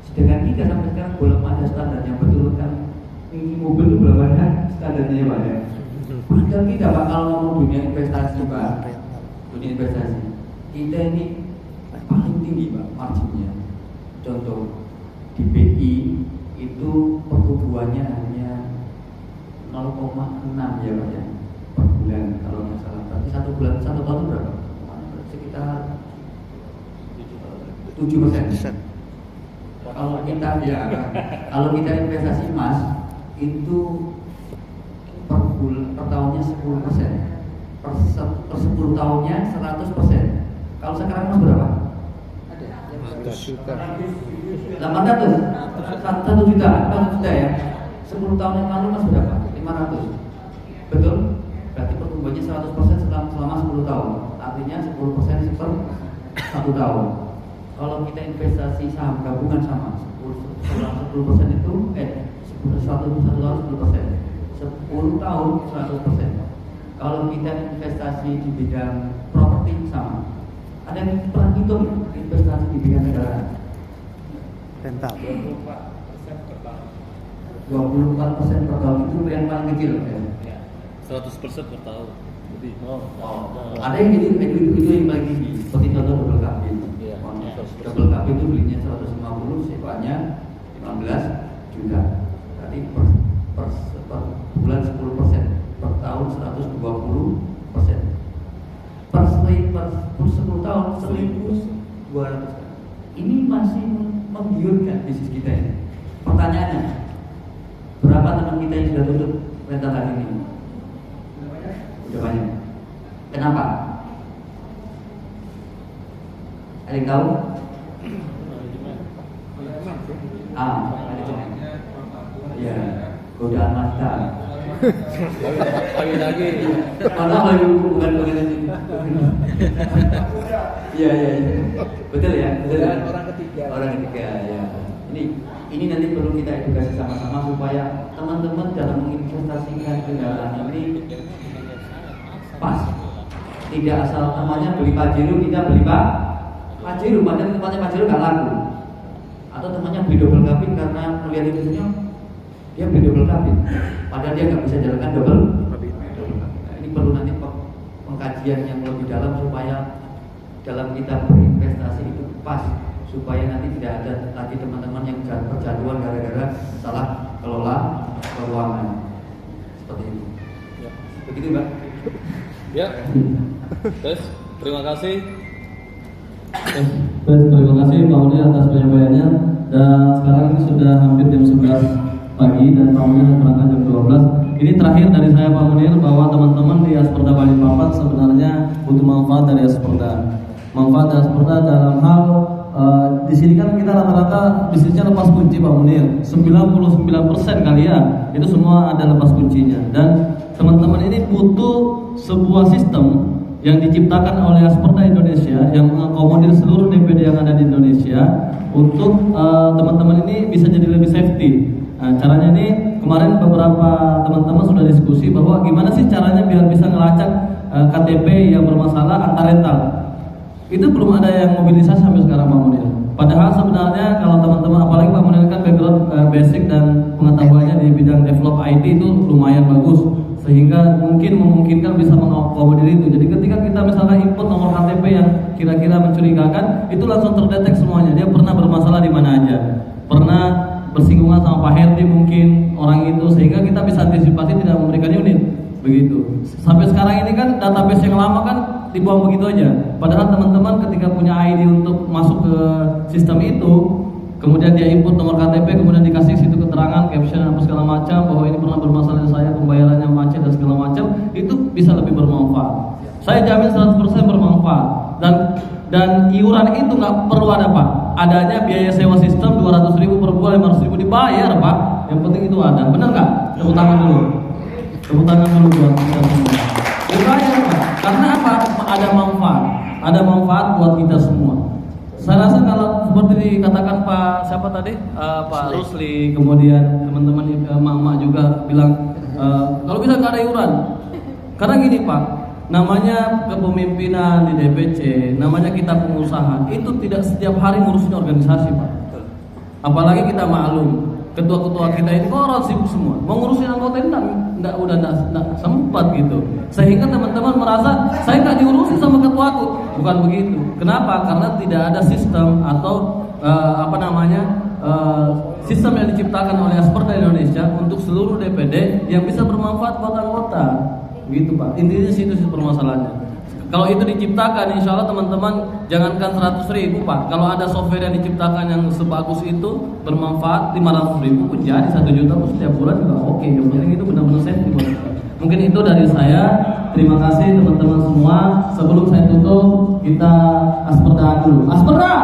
Sedangkan kita sampai sekarang belum ada standar yang betul kan. Ini mobil itu belum ada standarnya Pak ya. Padahal kita bakal ngomong dunia investasi Pak. Dunia investasi kita ini paling tinggi Pak marginnya. Contoh di BI itu pertumbuhannya hanya 0,6 ya Pak ya per bulan kalau nggak salah. Berarti satu tahun berapa? Sekitar 7%. Kalau kita investasi emas itu per tahunnya 10%. Per 10 tahunnya 100%. Kalau sekarang emas berapa? 800. 1 juta ya. 10 tahun yang lalu emas berapa? 500. Betul? Berarti pertumbuhannya 100% selama 10 tahun. Artinya 10% per 1 tahun. Kalau kita investasi saham gabungan sama 10% itu 1 tahun 10%. 10 tahun 100%. Kalau kita investasi di bidang properti sama. Ada yang pernah hitung investasi di bidang kendaraan? Rental. 24% per tahun itu yang paling kecil ya. 100% per tahun. Jadi ada yang itu yang paling tinggi. Seperti contoh double cabin. Double cabin itu belinya 150, sewanya 15 juta. Berarti per bulan 10%, per tahun 120%. Per 10 tahun 1.200. Ini masih menggiurkan bisnis kita ini. Pertanyaannya, berapa teman kita yang sudah tutup rental hari ini? Udah banyak. Kenapa? Ada yang tahu? Manajemen. Ya, godaan mata. Lagi. Mana lagi bukan ini. Iya. Betul ya. Orang ketiga ya. Ini nanti perlu kita edukasi sama-sama supaya teman-teman dalam menginvestasikan kendaraan ini pas. Tidak asal namanya beli Pajero kita beli Pajero, padahal tempatnya Pajero nggak laku. Atau temannya beli double cabin karena melihat itu dia beli double cabin, padahal dia nggak bisa jalankan double. Ini perlu nanti pengkajian yang lebih dalam supaya dalam kita berinvestasi itu pas, supaya nanti tidak ada lagi teman-teman yang kecanduan gara-gara salah kelola keuangan seperti itu. Ya. Begitu, Mbak. Ya. Terus terima kasih. Terima kasih Pak Munir atas penyampaiannya. Dan sekarang ini sudah hampir jam 11 pagi dan Pak Munir berangkat jam 12. Ini terakhir dari saya Pak Munir, bahwa teman-teman di Asperda Balikpapan sebenarnya butuh manfaat dari Asperda. Manfaat dari Asperda dalam hal di sini kan kita rata-rata bisnisnya lepas kunci Pak Munir. 99% kali ya, itu semua ada lepas kuncinya. Dan teman-teman ini butuh sebuah sistem yang diciptakan oleh Asperda Indonesia yang mengakomodir seluruh DPD yang ada di Indonesia untuk teman-teman ini bisa jadi lebih safety. Nah, caranya ini kemarin beberapa teman-teman sudah diskusi bahwa gimana sih caranya biar bisa ngelacak KTP yang bermasalah antar rental. Itu belum ada yang mobilisasi sampai sekarang Pak Munir. Padahal sebenarnya kalau teman-teman, apalagi Pak Munir kan background basic dan pengetahuannya di bidang develop IT itu lumayan bagus, sehingga memungkinkan bisa mengakomodir itu. Jadi ketika kita misalnya input nomor KTP yang kira-kira mencurigakan, itu langsung terdetek semuanya. Dia pernah bermasalah di mana aja, pernah bersinggungan sama Pak Herdi mungkin orang itu, sehingga kita bisa antisipasi tidak memberikan unit. Begitu. Sampai sekarang ini kan database yang lama kan dibuang begitu aja. Padahal teman-teman ketika punya ID untuk masuk ke sistem itu, kemudian dia input nomor KTP, kemudian dikasih situ keterangan, caption apa segala macam, bahwa ini pernah bermasalah di saya, pembayarannya macet dan segala macam, itu bisa lebih bermanfaat. Saya jamin 100% bermanfaat. Dan iuran itu nggak perlu ada Pak. Adanya biaya sewa sistem 200.000 per bulan, 500.000 dibayar Pak. Yang penting itu ada. Benar nggak? Tepuk tangan dulu. Tepuk tangan dulu buat kita semua. Dibayar Pak. Karena apa? Ada manfaat. Ada manfaat buat kita semua. Saya rasa kalau seperti dikatakan Pak siapa tadi, Pak Rusli, kemudian teman-teman emak-emak juga bilang kalau bisa nggak ada iuran. Karena gini Pak, namanya kepemimpinan di DPC, namanya kita pengusaha, itu tidak setiap hari ngurusin organisasi Pak. Apalagi kita maklum, ketua-ketua kita ini orang sibuk semua, mau ngurusin anggota ini udah sempat gitu. Sehingga teman-teman merasa saya nggak diurusin sama ketuaku. Bukan begitu. Kenapa? Karena tidak ada sistem atau sistem yang diciptakan oleh Asperda Indonesia untuk seluruh DPD yang bisa bermanfaat buat anggota. Begitu Pak. Intinya situ permasalahannya. Kalau itu diciptakan, insya Allah teman-teman jangankan 100.000 Pak. Kalau ada software yang diciptakan yang sebagus itu bermanfaat, 500.000 pun jadi, 1 juta pun setiap bulan juga oke. Yang penting itu benar-benar safety buat kita. Mungkin itu dari saya. Terima kasih teman-teman semua. Sebelum saya tutup, kita Asperda dulu. Asperda!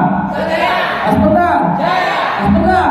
Asperda! Asperda!